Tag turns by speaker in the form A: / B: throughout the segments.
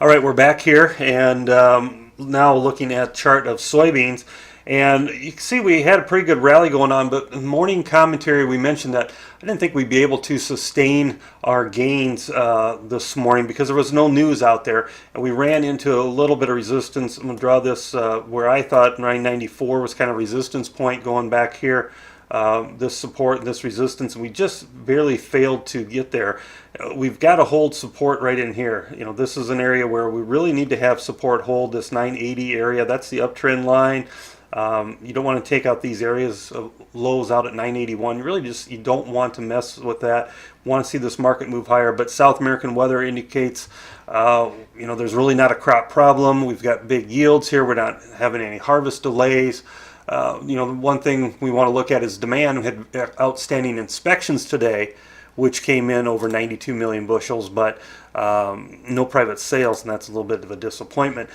A: All right, we're back here and now looking at chart of soybeans. And you can see we had a pretty good rally going on, but in morning commentary we mentioned that I didn't think we'd be able to sustain our gains this morning because there was no news out there. And we ran into a little bit of resistance. I'm going to draw this where I thought 994 was kind of resistance point going back here. This support and this resistance, and we just barely failed to get there. We've got to hold support right in here. You know, this is an area where we really need to have support hold this 980 area. That's the uptrend line. You don't want to take out these areas of lows out at 981. You really you don't want to mess with that. Want to see this market move higher, but South American weather indicates there's really not a crop problem. We've got big yields here. We're not having any harvest delays. The one thing we want to look at is demand. We had outstanding inspections today, which came in over 92 million bushels, but no private sales, and that's a little bit of a disappointment.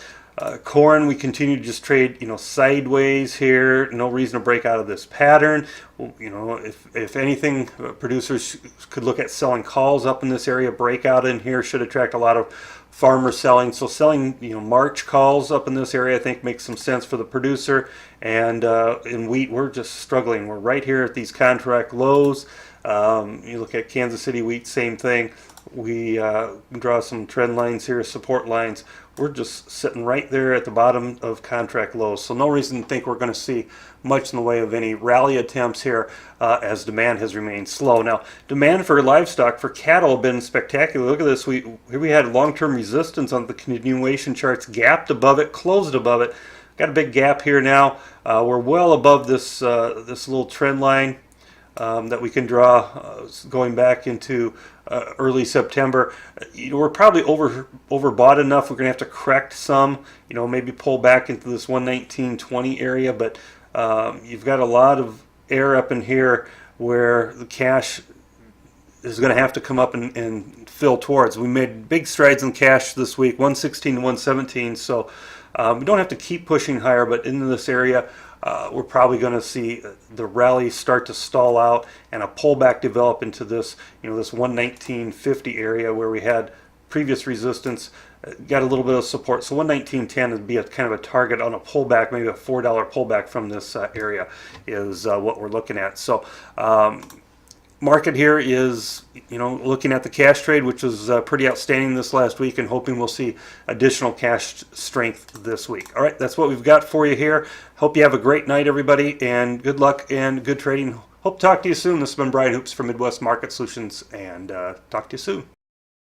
A: Corn, we continue to just trade, sideways here. No reason to break out of this pattern. If anything, producers could look at selling calls up in this area. Breakout in here should attract a lot of farmer selling. So selling, March calls up in this area, I think makes some sense for the producer. And in wheat, we're just struggling. We're right here at these contract lows. You look at Kansas City wheat, same thing. We draw some trend lines here, support lines. We're just sitting right there at the bottom of contract lows. So no reason to think we're going to see much in the way of any rally attempts here as demand has remained slow. Now, demand for livestock, for cattle, have been spectacular. Look at this. Here we had long-term resistance on the continuation charts, gapped above it, closed above it. Got a big gap here now. We're well above this little trend line that we can draw going back into early September. We're probably overbought enough. We're going to have to correct some, maybe pull back into this 119.20 area, but you've got a lot of air up in here where the cash is going to have to come up and fill towards. We made big strides in cash this week, 116 to 117, so we don't have to keep pushing higher, but into this area, we're probably going to see the rally start to stall out and a pullback develop into this, this 119.50 area where we had previous resistance, got a little bit of support. So 119.10 would be a kind of a target on a pullback, maybe a $4 pullback from this area is what we're looking at. So market here is, looking at the cash trade, which was pretty outstanding this last week, and hoping we'll see additional cash strength this week. All right, that's what we've got for you here. Hope you have a great night, everybody, and good luck and good trading. Hope to talk to you soon. This has been Brian Hoops from Midwest Market Solutions, and talk to you soon.